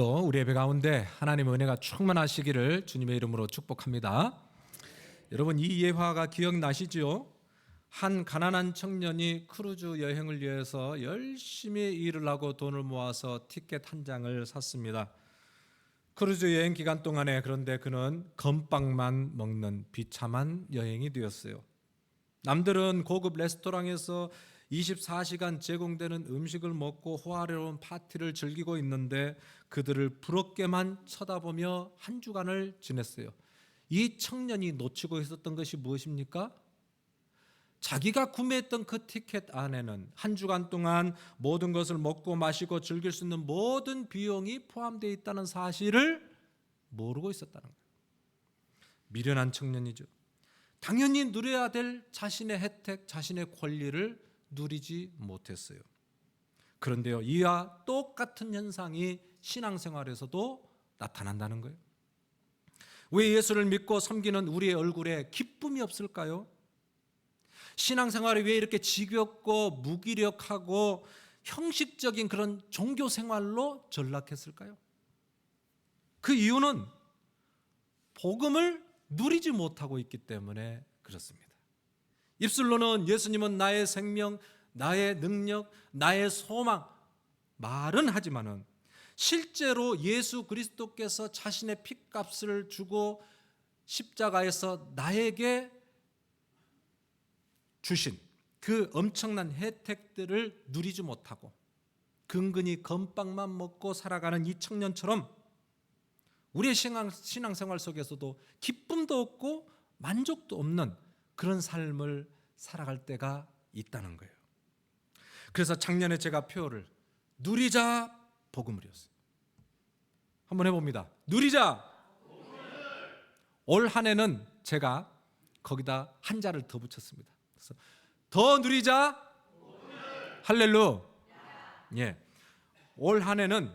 오늘도 우리 예배 가운데 하나님의 은혜가 충만하시기를 주님의 이름으로 축복합니다. 여러분, 이 예화가 기억나시죠? 한 가난한 청년이 크루즈 여행을 위해서 열심히 일을 하고 돈을 모아서 티켓 한 장을 샀습니다. 크루즈 여행 기간 동안에 그런데 그는 건빵만 먹는 비참한 여행이 되었어요. 남들은 고급 레스토랑에서 24시간 제공되는 음식을 먹고 호화로운 파티를 즐기고 있는데 그들을 부럽게만 쳐다보며 한 주간을 지냈어요. 이 청년이 놓치고 있었던 것이 무엇입니까? 자기가 구매했던 그 티켓 안에는 한 주간 동안 모든 것을 먹고 마시고 즐길 수 있는 모든 비용이 포함되어 있다는 사실을 모르고 있었다는 거예요. 미련한 청년이죠. 당연히 누려야 될 자신의 혜택, 자신의 권리를 누리지 못했어요. 그런데요, 이와 똑같은 현상이 신앙생활에서도 나타난다는 거예요. 왜 예수를 믿고 섬기는 우리의 얼굴에 기쁨이 없을까요? 신앙생활이 왜 이렇게 지겹고 무기력하고 형식적인 그런 종교 생활로 전락했을까요? 그 이유는 복음을 누리지 못하고 있기 때문에 그렇습니다. 입술로는 예수님은 나의 생명, 나의 능력, 나의 소망 말은 하지만은 실제로 예수 그리스도께서 자신의 핏값을 주고 십자가에서 나에게 주신 그 엄청난 혜택들을 누리지 못하고 근근히 건빵만 먹고 살아가는 이 청년처럼 우리의 신앙생활 속에서도 기쁨도 없고 만족도 없는 그런 삶을 살아갈 때가 있다는 거예요. 그래서 작년에 제가 표어를 누리자 복음을이었어요. 한번 해봅니다. 누리자 복음을. 올 한 해는 제가 거기다 한 자를 더 붙였습니다. 그래서 더 누리자 복음을. 할렐루야. 예. 올 한 해는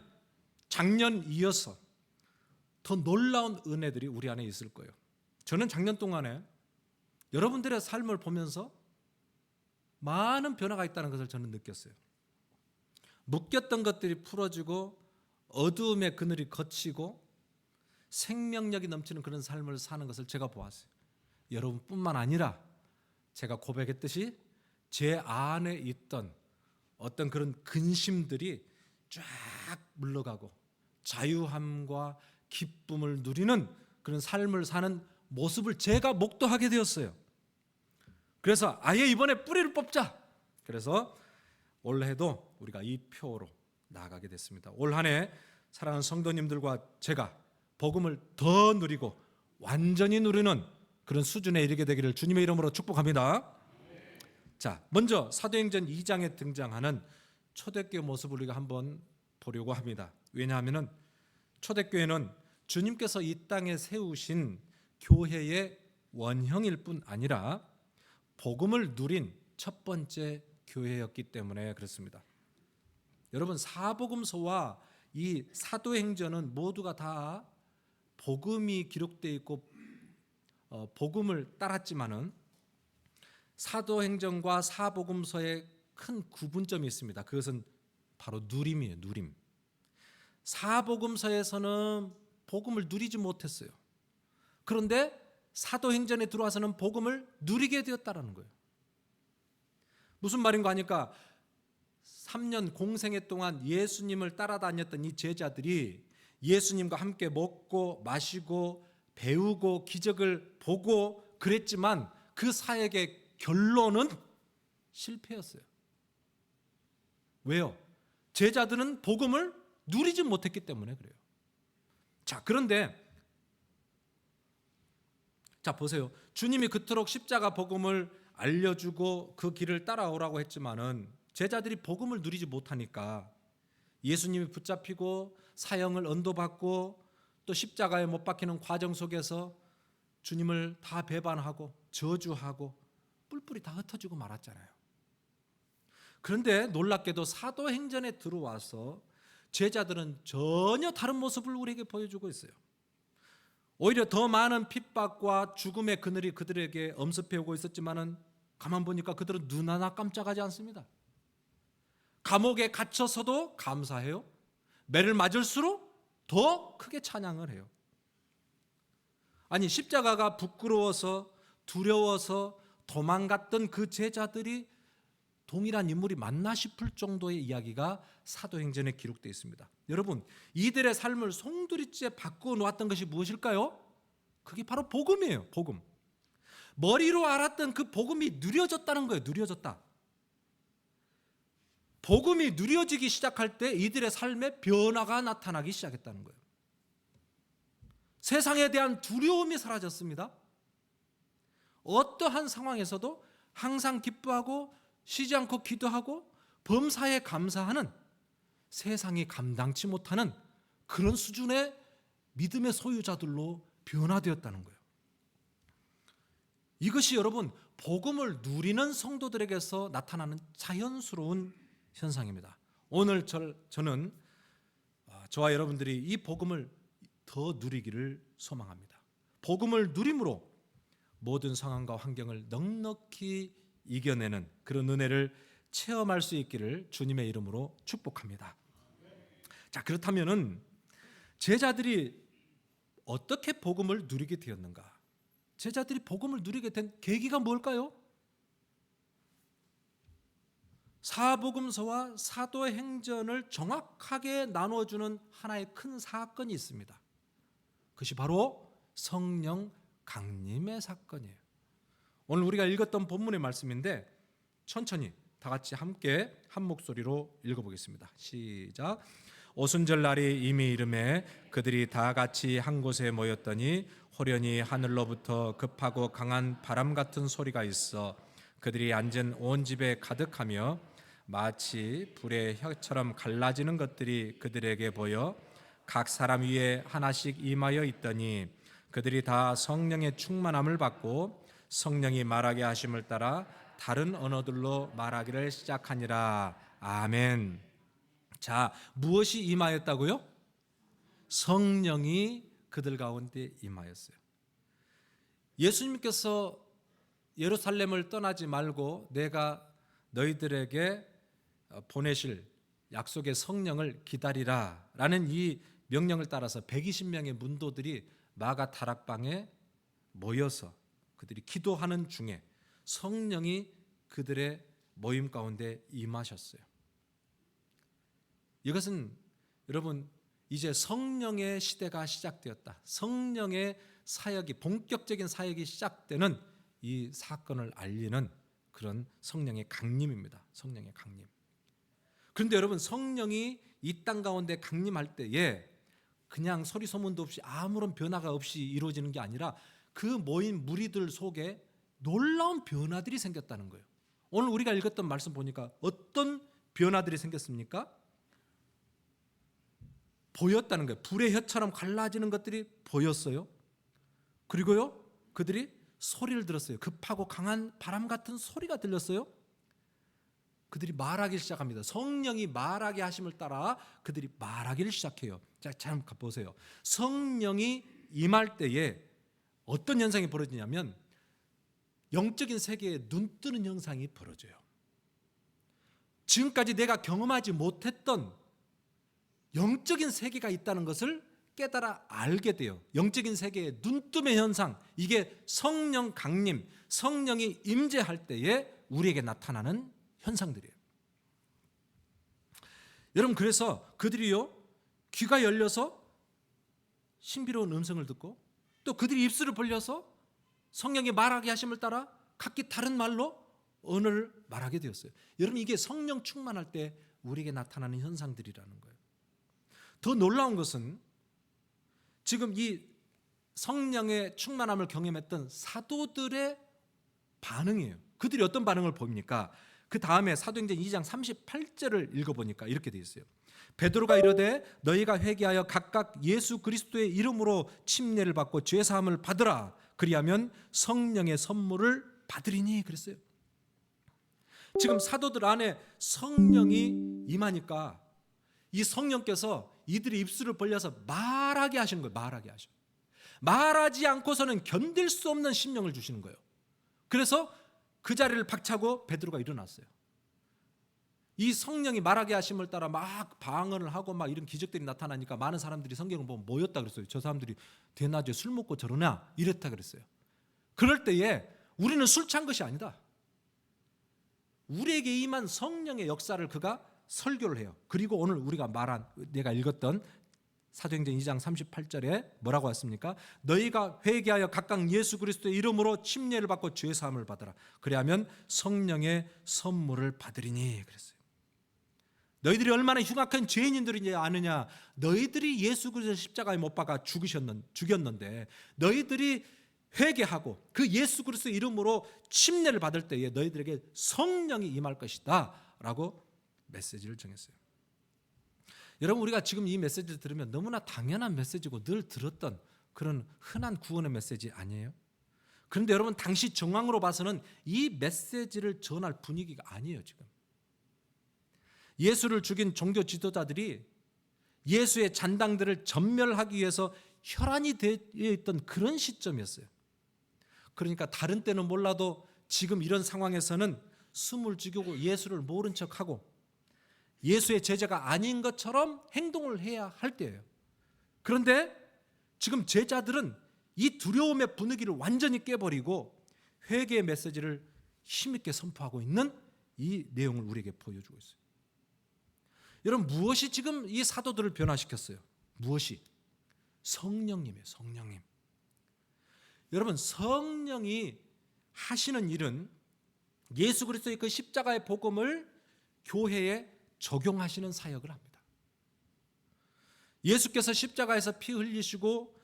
작년 이어서 더 놀라운 은혜들이 우리 안에 있을 거예요. 저는 작년 동안에 여러분들의 삶을 보면서 많은 변화가 있다는 것을 저는 느꼈어요. 묶였던 것들이 풀어지고 어두움의 그늘이 걷히고 생명력이 넘치는 그런 삶을 사는 것을 제가 보았어요. 여러분뿐만 아니라 제가 고백했듯이 제 안에 있던 어떤 그런 근심들이 쫙 물러가고 자유함과 기쁨을 누리는 그런 삶을 사는 모습을 제가 목도하게 되었어요. 그래서 아예 이번에 뿌리를 뽑자. 그래서 올해도 우리가 이 표로 나아가게 됐습니다. 올 한 해 사랑하는 성도님들과 제가 복음을 더 누리고 완전히 누리는 그런 수준에 이르게 되기를 주님의 이름으로 축복합니다. 자, 먼저 사도행전 2장에 등장하는 초대교회 모습을 우리가 한번 보려고 합니다. 왜냐하면 초대교회는 주님께서 이 땅에 세우신 교회의 원형일 뿐 아니라 복음을 누린 첫 번째 교회였기 때문에 그렇습니다. 여러분, 사복음서와 이 사도행전은 모두가 다 복음이 기록되어 있고 복음을 따랐지만은 사도행전과 사복음서에 큰 구분점이 있습니다. 그것은 바로 누림이에요. 누림. 사복음서에서는 복음을 누리지 못했어요. 그런데 사도행전에 들어와서는 복음을 누리게 되었다는 거예요. 무슨 말인가 하니까 3년 공생애 동안 예수님을 따라다녔던 이 제자들이 예수님과 함께 먹고 마시고 배우고 기적을 보고 그랬지만 그 사역의 결론은 실패였어요. 왜요? 제자들은 복음을 누리지 못했기 때문에 그래요. 자, 그런데 자, 보세요. 주님이 그토록 십자가 복음을 알려주고 그 길을 따라오라고 했지만은 제자들이 복음을 누리지 못하니까 예수님이 붙잡히고 사형을 언도받고 또 십자가에 못 박히는 과정 속에서 주님을 다 배반하고 저주하고 뿔뿔이 다 흩어지고 말았잖아요. 그런데 놀랍게도 사도행전에 들어와서 제자들은 전혀 다른 모습을 우리에게 보여주고 있어요. 오히려 더 많은 핍박과 죽음의 그늘이 그들에게 엄습해 오고 있었지만은 가만 보니까 그들은 눈 하나 깜짝하지 않습니다. 감옥에 갇혀서도 감사해요. 매를 맞을수록 더 크게 찬양을 해요. 아니 십자가가 부끄러워서 두려워서 도망갔던 그 제자들이 동일한 인물이 맞나 싶을 정도의 이야기가 사도행전에 기록되어 있습니다. 여러분, 이들의 삶을 송두리째 바꾸어 놓았던 것이 무엇일까요? 그게 바로 복음이에요. 복음. 머리로 알았던 그 복음이 누려졌다는 거예요. 누려졌다. 복음이 누려지기 시작할 때 이들의 삶에 변화가 나타나기 시작했다는 거예요. 세상에 대한 두려움이 사라졌습니다. 어떠한 상황에서도 항상 기뻐하고 쉬지 않고 기도하고 범사에 감사하는, 세상이 감당치 못하는 그런 수준의 믿음의 소유자들로 변화되었다는 거예요. 이것이 여러분 복음을 누리는 성도들에게서 나타나는 자연스러운 현상입니다. 오늘 저는 저와 여러분들이 이 복음을 더 누리기를 소망합니다. 복음을 누림으로 모든 상황과 환경을 넉넉히 이겨내는 그런 은혜를 체험할 수 있기를 주님의 이름으로 축복합니다. 자, 그렇다면은 제자들이 어떻게 복음을 누리게 되었는가? 제자들이 복음을 누리게 된 계기가 뭘까요? 사복음서와 사도행전을 정확하게 나눠주는 하나의 큰 사건이 있습니다. 그것이 바로 성령 강림의 사건이에요. 오늘 우리가 읽었던 본문의 말씀인데 천천히 다 같이 함께 한 목소리로 읽어보겠습니다. 시작. 오순절 날이 이미 이르매 그들이 다 같이 한 곳에 모였더니 호련히 하늘로부터 급하고 강한 바람 같은 소리가 있어 그들이 앉은 온 집에 가득하며 마치 불의 혀처럼 갈라지는 것들이 그들에게 보여 각 사람 위에 하나씩 임하여 있더니 그들이 다 성령의 충만함을 받고 성령이 말하게 하심을 따라 다른 언어들로 말하기를 시작하니라. 아멘. 자, 무엇이 임하였다고요? 성령이 그들 가운데 임하였어요. 예수님께서 예루살렘을 떠나지 말고 내가 너희들에게 보내실 약속의 성령을 기다리라 라는 이 명령을 따라서 120명의 문도들이 마가 다락방에 모여서 그들이 기도하는 중에 성령이 그들의 모임 가운데 임하셨어요. 이것은 여러분 이제 성령의 시대가 시작되었다. 성령의 사역이, 본격적인 사역이 시작되는 이 사건을 알리는 그런 성령의 강림입니다. 성령의 강림. 그런데 여러분 성령이 이 땅 가운데 강림할 때에 그냥 소리 소문도 없이 아무런 변화가 없이 이루어지는 게 아니라 그 모인 무리들 속에 놀라운 변화들이 생겼다는 거예요. 오늘 우리가 읽었던 말씀 보니까 어떤 변화들이 생겼습니까? 보였다는 거예요. 불의 혀처럼 갈라지는 것들이 보였어요. 그리고요, 그들이 소리를 들었어요. 급하고 강한 바람 같은 소리가 들렸어요. 그들이 말하기 시작합니다. 성령이 말하게 하심을 따라 그들이 말하기를 시작해요. 자, 잘 보세요. 성령이 임할 때에 어떤 현상이 벌어지냐면 영적인 세계에 눈 뜨는 현상이 벌어져요. 지금까지 내가 경험하지 못했던 영적인 세계가 있다는 것을 깨달아 알게 돼요. 영적인 세계의 눈뜸의 현상, 이게 성령 강림, 성령이 임재할 때에 우리에게 나타나는 현상들이에요. 여러분, 그래서 그들이요 귀가 열려서 신비로운 음성을 듣고 또 그들이 입술을 벌려서 성령이 말하게 하심을 따라 각기 다른 말로 언어를 말하게 되었어요. 여러분, 이게 성령 충만할 때 우리에게 나타나는 현상들이라는 거예요. 더 놀라운 것은 지금 이 성령의 충만함을 경험했던 사도들의 반응이에요. 그들이 어떤 반응을 보입니까? 그 다음에 사도행전 2장 38절을 읽어보니까 이렇게 되어 있어요. 베드로가 이르되 너희가 회개하여 각각 예수 그리스도의 이름으로 침례를 받고 죄사함을 받으라. 그리하면 성령의 선물을 받으리니 그랬어요. 지금 사도들 안에 성령이 임하니까 이 성령께서 이들의 입술을 벌려서 말하게 하시는 거예요. 말하게 하셔. 말하지 않고서는 견딜 수 없는 심령을 주시는 거예요. 그래서 그 자리를 박차고 베드로가 일어났어요. 이 성령이 말하게 하심을 따라 막 방언을 하고 막 이런 기적들이 나타나니까 많은 사람들이 성경을 보면 뭐였다 그랬어요. 저 사람들이 대낮에 술 먹고 저러나 이랬다 그랬어요. 그럴 때에 우리는 술 취한 것이 아니다. 우리에게 임한 성령의 역사를 그가 설교를 해요. 그리고 오늘 우리가 말한, 내가 읽었던 사도행전 2장 38절에 뭐라고 했습니까? 너희가 회개하여 각각 예수 그리스도의 이름으로 침례를 받고 죄 사함을 받으라. 그리하면 성령의 선물을 받으리니 그랬어요. 너희들이 얼마나 흉악한 죄인들인지 아느냐? 너희들이 예수 그리스도 십자가에 못 박아 죽였는데 너희들이 회개하고 그 예수 그리스도의 이름으로 침례를 받을 때에 너희들에게 성령이 임할 것이다 라고 메시지를 정했어요. 여러분, 우리가 지금 이 메시지를 들으면 너무나 당연한 메시지고 늘 들었던 그런 흔한 구원의 메시지 아니에요? 그런데 여러분, 당시 정황으로 봐서는 이 메시지를 전할 분위기가 아니에요. 지금 예수를 죽인 종교 지도자들이 예수의 잔당들을 전멸하기 위해서 혈안이 되어 있던 그런 시점이었어요. 그러니까 다른 때는 몰라도 지금 이런 상황에서는 숨을 죽이고 예수를 모른 척하고 예수의 제자가 아닌 것처럼 행동을 해야 할 때예요. 그런데 지금 제자들은 이 두려움의 분위기를 완전히 깨버리고 회개의 메시지를 힘있게 선포하고 있는 이 내용을 우리에게 보여주고 있어요. 여러분, 무엇이 지금 이 사도들을 변화시켰어요? 무엇이? 성령님이에요. 성령님. 여러분, 성령이 하시는 일은 예수 그리스도의 그 십자가의 복음을 교회에 적용하시는 사역을 합니다. 예수께서 십자가에서 피 흘리시고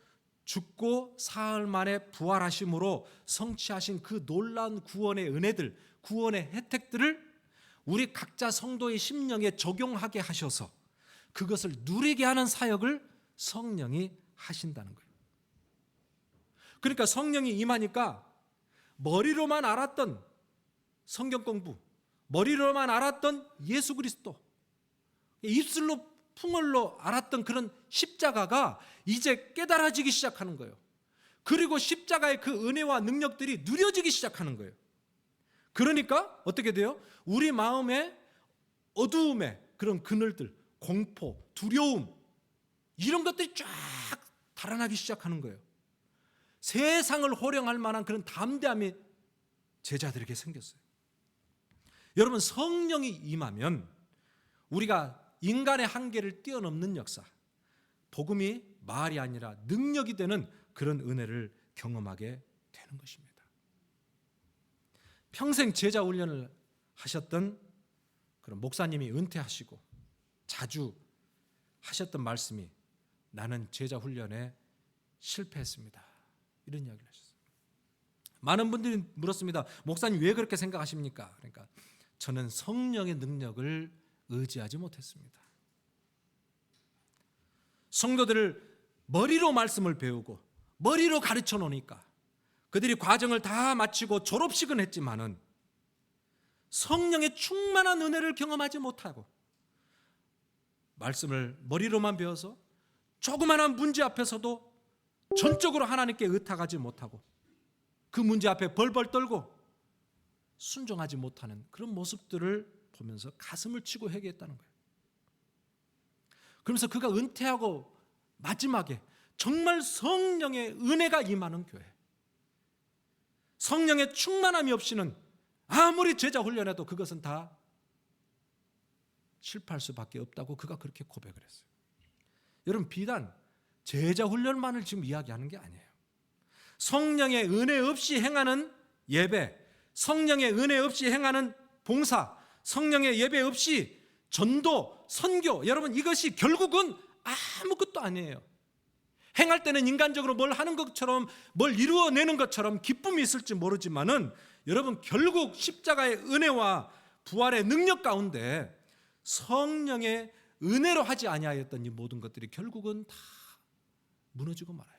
죽고 사흘 만에 부활하심으로 성취하신 그 놀라운 구원의 은혜들, 구원의 혜택들을 우리 각자 성도의 심령에 적용하게 하셔서 그것을 누리게 하는 사역을 성령이 하신다는 거예요. 그러니까 성령이 임하니까 머리로만 알았던 성경 공부, 머리로만 알았던 예수 그리스도, 입술로 풍월로 알았던 그런 십자가가 이제 깨달아지기 시작하는 거예요. 그리고 십자가의 그 은혜와 능력들이 누려지기 시작하는 거예요. 그러니까 어떻게 돼요? 우리 마음에 어두움의 그런 그늘들, 공포, 두려움, 이런 것들이 쫙 달아나기 시작하는 거예요. 세상을 호령할 만한 그런 담대함이 제자들에게 생겼어요. 여러분, 성령이 임하면 우리가 인간의 한계를 뛰어넘는 역사, 복음이 말이 아니라 능력이 되는 그런 은혜를 경험하게 되는 것입니다. 평생 제자 훈련을 하셨던 그런 목사님이 은퇴하시고 자주 하셨던 말씀이 나는 제자 훈련에 실패했습니다. 이런 이야기를 하셨어요. 많은 분들이 물었습니다. 목사님 왜 그렇게 생각하십니까? 그러니까 저는 성령의 능력을 의지하지 못했습니다. 성도들을 머리로 말씀을 배우고 머리로 가르쳐 놓으니까 그들이 과정을 다 마치고 졸업식은 했지만은 성령의 충만한 은혜를 경험하지 못하고 말씀을 머리로만 배워서 조그마한 문제 앞에서도 전적으로 하나님께 의탁하지 못하고 그 문제 앞에 벌벌 떨고 순종하지 못하는 그런 모습들을 보면서 가슴을 치고 회개했다는 거예요. 그러면서 그가 은퇴하고 마지막에 정말 성령의 은혜가 임하는 교회, 성령의 충만함이 없이는 아무리 제자 훈련해도 그것은 다 실패할 수밖에 없다고 그가 그렇게 고백을 했어요. 여러분, 비단 제자 훈련만을 지금 이야기하는 게 아니에요. 성령의 은혜 없이 행하는 예배, 성령의 은혜 없이 행하는 봉사, 성령의 예배 없이 전도, 선교, 여러분 이것이 결국은 아무것도 아니에요. 행할 때는 인간적으로 뭘 하는 것처럼, 뭘 이루어내는 것처럼 기쁨이 있을지 모르지만은 여러분 결국 십자가의 은혜와 부활의 능력 가운데 성령의 은혜로 하지 아니하였던 이 모든 것들이 결국은 다 무너지고 말아요.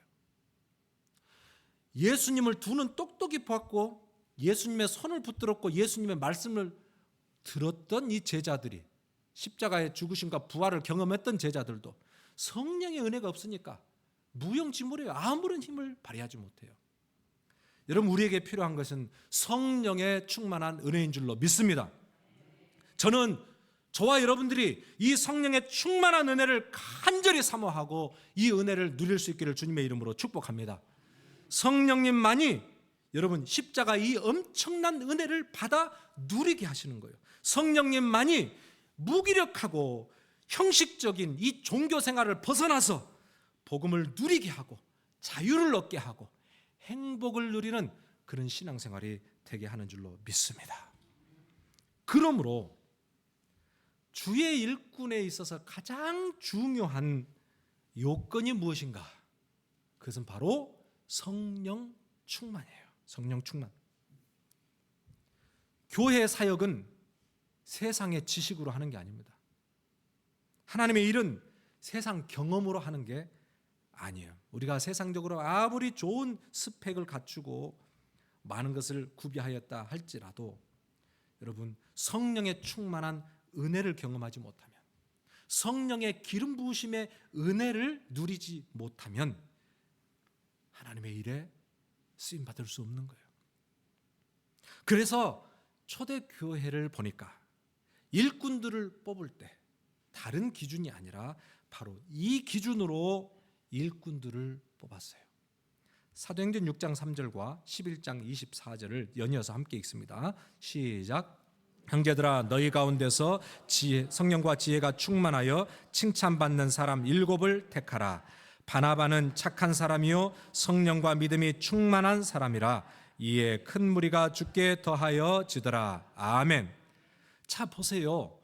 예수님을 두 눈 똑똑히 보았고 예수님의 손을 붙들었고 예수님의 말씀을 들었던 이 제자들이, 십자가의 죽으심과 부활을 경험했던 제자들도 성령의 은혜가 없으니까 무용지물이에요. 아무런 힘을 발휘하지 못해요. 여러분, 우리에게 필요한 것은 성령의 충만한 은혜인 줄로 믿습니다. 저는 저와 여러분들이 이 성령의 충만한 은혜를 간절히 사모하고 이 은혜를 누릴 수 있기를 주님의 이름으로 축복합니다. 성령님만이 여러분 십자가 이 엄청난 은혜를 받아 누리게 하시는 거예요. 성령님만이 무기력하고 형식적인 이 종교 생활을 벗어나서 복음을 누리게 하고 자유를 얻게 하고 행복을 누리는 그런 신앙생활이 되게 하는 줄로 믿습니다. 그러므로 주의 일꾼에 있어서 가장 중요한 요건이 무엇인가? 그것은 바로 성령 충만이에요. 성령 충만. 교회 사역은 세상의 지식으로 하는 게 아닙니다. 하나님의 일은 세상 경험으로 하는 게 아니에요. 우리가 세상적으로 아무리 좋은 스펙을 갖추고 많은 것을 구비하였다 할지라도 여러분 성령의 충만한 은혜를 경험하지 못하면, 성령의 기름 부으심의 은혜를 누리지 못하면 하나님의 일에 쓰임 받을 수 없는 거예요. 그래서 초대교회를 보니까 일꾼들을 뽑을 때 다른 기준이 아니라 바로 이 기준으로 일꾼들을 뽑았어요. 사도행전 6장 3절과 11장 24절을 연이어서 함께 읽습니다. 시작. 형제들아, 너희 가운데서 성령과 지혜가 충만하여 칭찬받는 사람 7을 택하라. 바나바는 착한 사람이요 성령과 믿음이 충만한 사람이라. 이에 큰 무리가 주께 더하여 지더라. 아멘. 자, 보세요.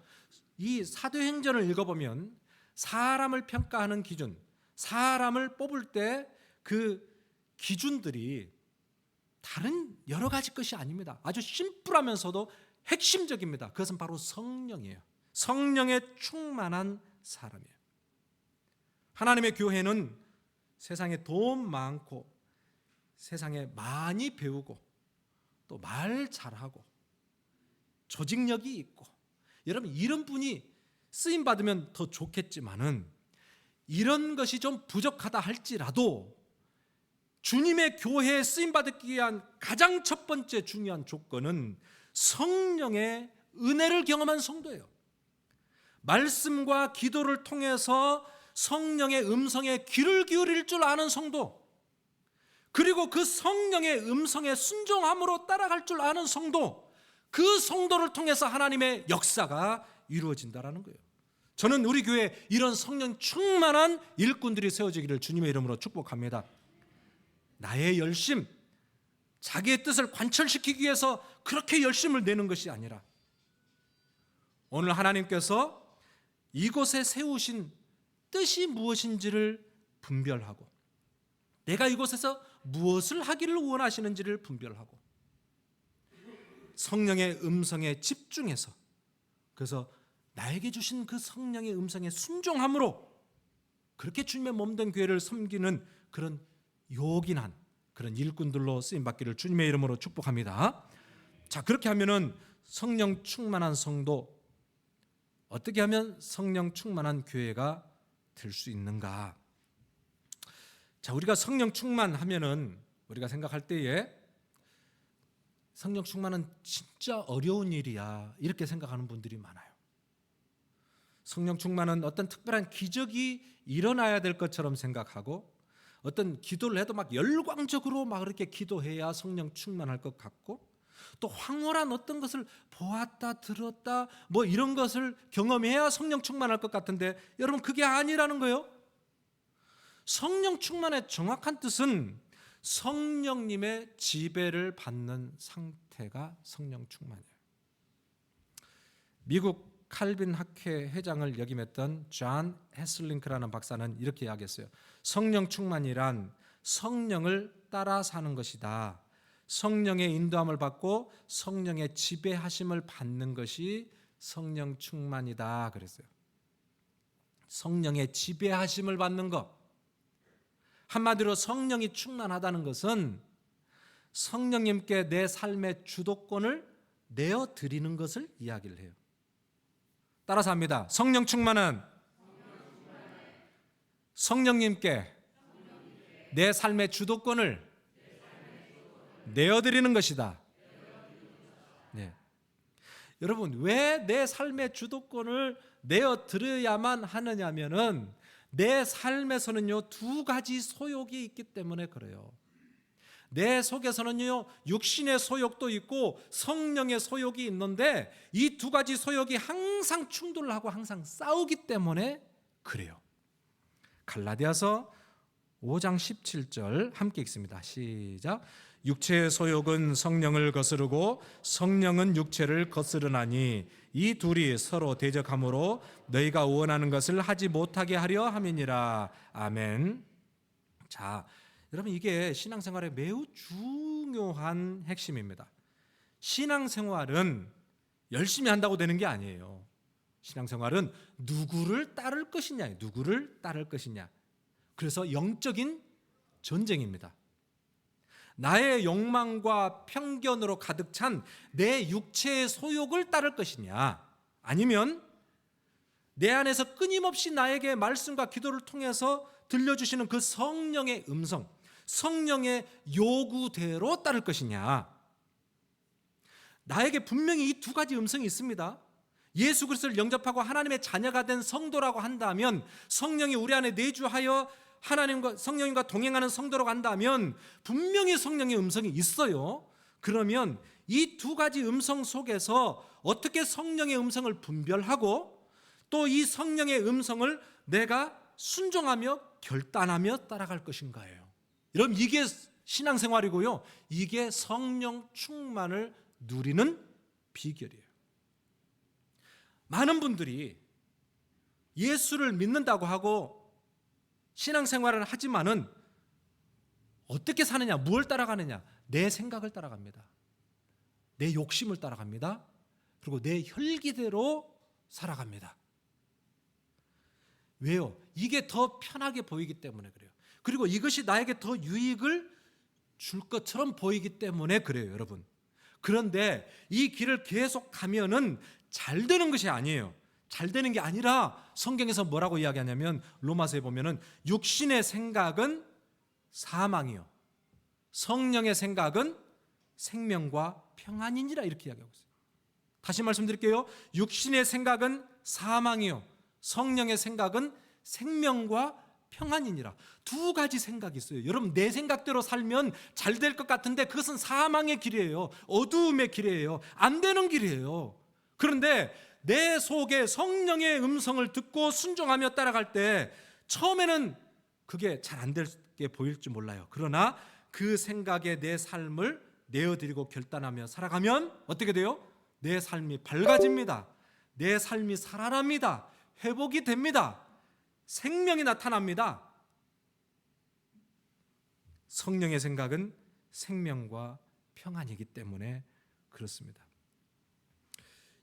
이 사도행전을 읽어보면 사람을 평가하는 기준, 사람을 뽑을 때 그 기준들이 다른 여러 가지 것이 아닙니다. 아주 심플하면서도 핵심적입니다. 그것은 바로 성령이에요. 성령에 충만한 사람이에요. 하나님의 교회는 세상에 돈 많고 세상에 많이 배우고 또 말 잘하고 조직력이 있고, 여러분 이런 분이 쓰임 받으면 더 좋겠지만은 이런 것이 좀 부족하다 할지라도 주님의 교회에 쓰임 받기 위한 가장 첫 번째 중요한 조건은 성령의 은혜를 경험한 성도예요. 말씀과 기도를 통해서 성령의 음성에 귀를 기울일 줄 아는 성도, 그리고 그 성령의 음성에 순종함으로 따라갈 줄 아는 성도, 그 성도를 통해서 하나님의 역사가 이루어진다라는 거예요. 저는 우리 교회에 이런 성령 충만한 일꾼들이 세워지기를 주님의 이름으로 축복합니다. 나의 열심, 자기의 뜻을 관철시키기 위해서 그렇게 열심을 내는 것이 아니라 오늘 하나님께서 이곳에 세우신 뜻이 무엇인지를 분별하고 내가 이곳에서 무엇을 하기를 원하시는지를 분별하고 성령의 음성에 집중해서, 그래서 나에게 주신 그 성령의 음성에 순종함으로 그렇게 주님의 몸된 교회를 섬기는 그런 요긴한 그런 일꾼들로 쓰임받기를 주님의 이름으로 축복합니다. 자, 그렇게 하면은 성령 충만한 성도, 어떻게 하면 성령 충만한 교회가 될 수 있는가? 자, 우리가 성령 충만하면은 우리가 생각할 때에 성령 충만은 진짜 어려운 일이야 이렇게 생각하는 분들이 많아요. 성령 충만은 어떤 특별한 기적이 일어나야 될 것처럼 생각하고 어떤 기도를 해도 막 열광적으로 막 그렇게 기도해야 성령 충만할 것 같고 또 황홀한 어떤 것을 보았다 들었다 뭐 이런 것을 경험해야 성령 충만할 것 같은데 여러분 그게 아니라는 거예요. 성령 충만의 정확한 뜻은 성령님의 지배를 받는 상태가 성령 충만이에요. 미국 칼빈 학회 회장을 역임했던 존 헤슬링크라는 박사는 이렇게 이야기했어요. 성령 충만이란 성령을 따라 사는 것이다. 성령의 인도함을 받고 성령의 지배하심을 받는 것이 성령 충만이다 그랬어요. 성령의 지배하심을 받는 것, 한마디로 성령이 충만하다는 것은 성령님께 내 삶의 주도권을 내어드리는 것을 이야기를 해요. 따라서 합니다. 성령 충만은 성령님께 내 삶의 주도권을 내어드리는 것이다. 네. 여러분, 왜 내 삶의 주도권을 내어 드려야만 하느냐면은 내 삶에서는요, 두 가지 소욕이 있기 때문에 그래요. 내 속에서는요, 육신의 소욕도 있고 성령의 소욕이 있는데 이 두 가지 소욕이 항상 충돌을 하고 항상 싸우기 때문에 그래요. 갈라디아서 5장 17절 함께 읽습니다. 시작. 육체의 소욕은 성령을 거스르고 성령은 육체를 거스르나니 이 둘이 서로 대적하므로 너희가 원하는 것을 하지 못하게 하려 함이니라. 아멘. 자, 여러분, 이게 신앙생활의 매우 중요한 핵심입니다. 신앙생활은 열심히 한다고 되는 게 아니에요. 신앙생활은 누구를 따를 것이냐, 누구를 따를 것이냐. 그래서 영적인 전쟁입니다. 나의 욕망과 편견으로 가득 찬 내 육체의 소욕을 따를 것이냐, 아니면 내 안에서 끊임없이 나에게 말씀과 기도를 통해서 들려주시는 그 성령의 음성, 성령의 요구대로 따를 것이냐. 나에게 분명히 이 두 가지 음성이 있습니다. 예수 그리스도를 영접하고 하나님의 자녀가 된 성도라고 한다면, 성령이 우리 안에 내주하여 성령님과 동행하는 성도라고 한다면 분명히 성령의 음성이 있어요. 그러면 이 두 가지 음성 속에서 어떻게 성령의 음성을 분별하고 또 이 성령의 음성을 내가 순종하며 결단하며 따라갈 것인가예요. 여러분, 이게 신앙생활이고요, 이게 성령 충만을 누리는 비결이에요. 많은 분들이 예수를 믿는다고 하고 신앙생활을 하지만은 어떻게 사느냐, 무엇을 따라가느냐? 내 생각을 따라갑니다. 내 욕심을 따라갑니다. 그리고 내 혈기대로 살아갑니다. 왜요? 이게 더 편하게 보이기 때문에 그래요. 그리고 이것이 나에게 더 유익을 줄 것처럼 보이기 때문에 그래요, 여러분. 그런데 이 길을 계속 가면은 잘 되는 것이 아니에요. 잘 되는 게 아니라 성경에서 뭐라고 이야기하냐면 로마서에 보면은 육신의 생각은 사망이요, 성령의 생각은 생명과 평안이니라, 이렇게 이야기하고 있어요. 다시 말씀드릴게요. 육신의 생각은 사망이요, 성령의 생각은 생명과 평안이니라. 두 가지 생각이 있어요. 여러분, 내 생각대로 살면 잘 될 것 같은데 그것은 사망의 길이에요. 어두움의 길이에요. 안 되는 길이에요. 그런데 내 속에 성령의 음성을 듣고 순종하며 따라갈 때 처음에는 그게 잘 안 되게 보일지 몰라요. 그러나 그 생각에 내 삶을 내어드리고 결단하며 살아가면 어떻게 돼요? 내 삶이 밝아집니다. 내 삶이 살아납니다. 회복이 됩니다. 생명이 나타납니다. 성령의 생각은 생명과 평안이기 때문에 그렇습니다.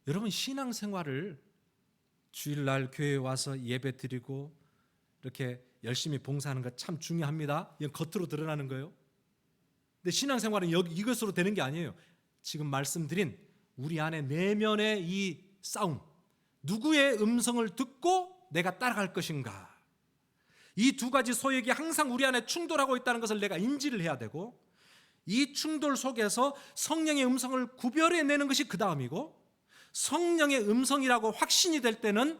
여러분, 신앙생활을 주일날 교회에 와서 예배 드리고 이렇게 열심히 봉사하는 것 참 중요합니다. 이건 겉으로 드러나는 거예요. 근데 신앙생활은 이것으로 되는 게 아니에요. 지금 말씀드린 우리 안에 내면의 이 싸움, 누구의 음성을 듣고 내가 따라갈 것인가, 이 두 가지 소욕이 항상 우리 안에 충돌하고 있다는 것을 내가 인지를 해야 되고, 이 충돌 속에서 성령의 음성을 구별해내는 것이 그 다음이고, 성령의 음성이라고 확신이 될 때는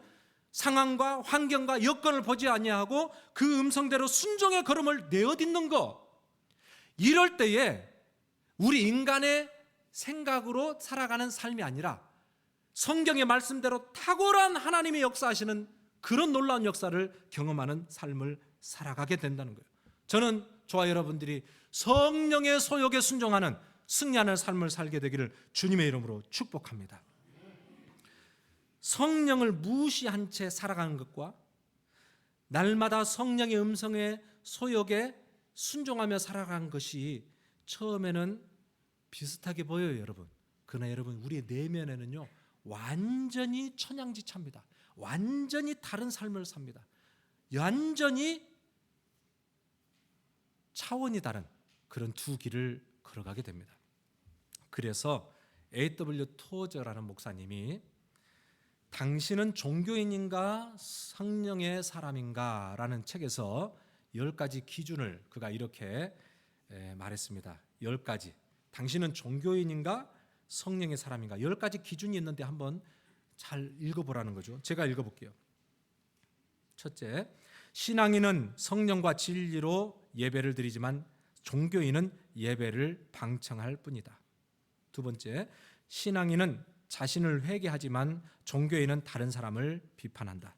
상황과 환경과 여건을 보지 아니하고 그 음성대로 순종의 걸음을 내어딛는 것. 이럴 때에 우리 인간의 생각으로 살아가는 삶이 아니라 성경의 말씀대로 탁월한 하나님의 역사하시는 그런 놀라운 역사를 경험하는 삶을 살아가게 된다는 거예요. 저는 저와 여러분들이 성령의 소욕에 순종하는 승리하는 삶을 살게 되기를 주님의 이름으로 축복합니다. 성령을 무시한 채 살아가는 것과 날마다 성령의 음성의 소욕에 순종하며 살아가는 것이 처음에는 비슷하게 보여요, 여러분. 그러나 여러분, 우리의 내면에는요, 완전히 천양지차입니다. 완전히 다른 삶을 삽니다. 완전히 차원이 다른 그런 두 길을 걸어가게 됩니다. 그래서 A.W. 토저라는 목사님이 당신은 종교인인가 성령의 사람인가 라는 책에서 10가지 기준을 그가 이렇게 말했습니다. 10가지. 당신은 종교인인가 성령의 사람인가? 10가지 기준이 있는데 한번 잘 읽어보라는 거죠. 제가 읽어볼게요. 첫째, 신앙인은 성령과 진리로 예배를 드리지만 종교인은 예배를 방청할 뿐이다. 두 번째, 신앙인은 자신을 회개하지만 종교인은 다른 사람을 비판한다.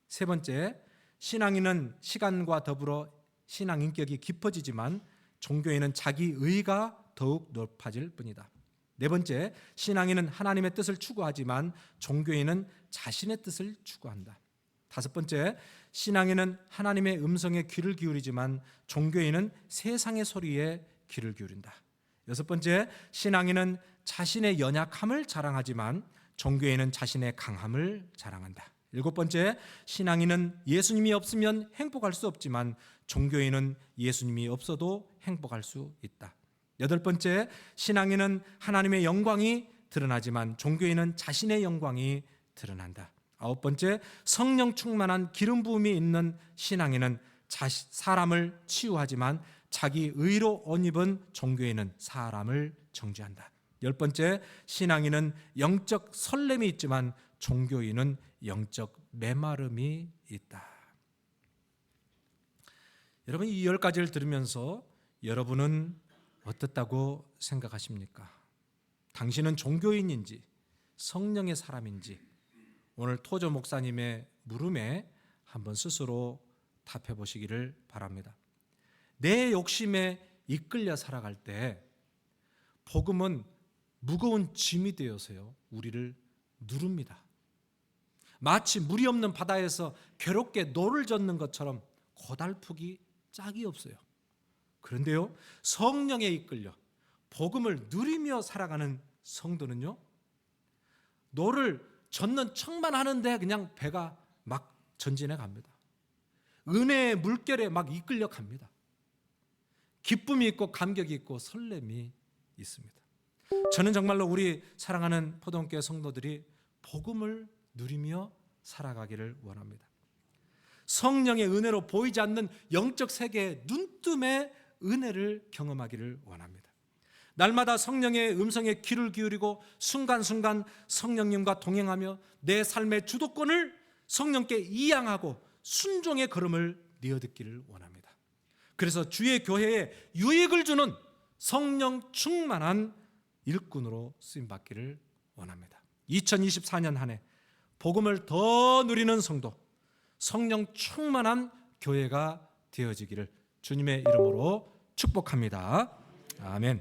세 번째, 신앙인은 시간과 더불어 신앙 인격이 깊어지지만 종교인은 자기 의가 더욱 높아질 뿐이다. 네 번째, 신앙인은 하나님의 뜻을 추구하지만 종교인은 자신의 뜻을 추구한다. 다섯 번째, 신앙인은 하나님의 음성에 귀를 기울이지만 종교인은 세상의 소리에 귀를 기울인다. 여섯 번째, 신앙인은 자신의 연약함을 자랑하지만 종교인은 자신의 강함을 자랑한다. 일곱 번째, 신앙인은 예수님이 없으면 행복할 수 없지만 종교인은 예수님이 없어도 행복할 수 있다. 여덟 번째, 신앙인은 하나님의 영광이 드러나지만 종교인은 자신의 영광이 드러난다. 아홉 번째, 성령 충만한 기름 부음이 있는 신앙인은 사람을 치유하지만 자기 의로 옷 입은 종교인은 사람을 정죄한다. 열 번째, 신앙인은 영적 설렘이 있지만 종교인은 영적 메마름이 있다. 여러분, 이 10가지를 들으면서 여러분은 어떻다고 생각하십니까? 당신은 종교인인지 성령의 사람인지 오늘 토저 목사님의 물음에 한번 스스로 답해 보시기를 바랍니다. 내 욕심에 이끌려 살아갈 때 복음은 무거운 짐이 되어서요 우리를 누릅니다. 마치 물이 없는 바다에서 괴롭게 노를 젓는 것처럼 고달프기 짝이 없어요. 그런데요, 성령에 이끌려 복음을 누리며 살아가는 성도는요, 노를 젓는 척만 하는데 그냥 배가 막 전진해 갑니다. 은혜의 물결에 막 이끌려 갑니다. 기쁨이 있고 감격이 있고 설렘이 있습니다. 저는 정말로 우리 사랑하는 포도원교회 성도들이 복음을 누리며 살아가기를 원합니다. 성령의 은혜로 보이지 않는 영적 세계의 눈뜸의 은혜를 경험하기를 원합니다. 날마다 성령의 음성에 귀를 기울이고 순간순간 성령님과 동행하며 내 삶의 주도권을 성령께 이양하고 순종의 걸음을 내어듣기를 원합니다. 그래서 주의 교회에 유익을 주는 성령 충만한 일꾼으로 쓰임받기를 원합니다. 2024년 한 해 복음을 더 누리는 성도, 성령 충만한 교회가 되어지기를 주님의 이름으로 축복합니다. 아멘.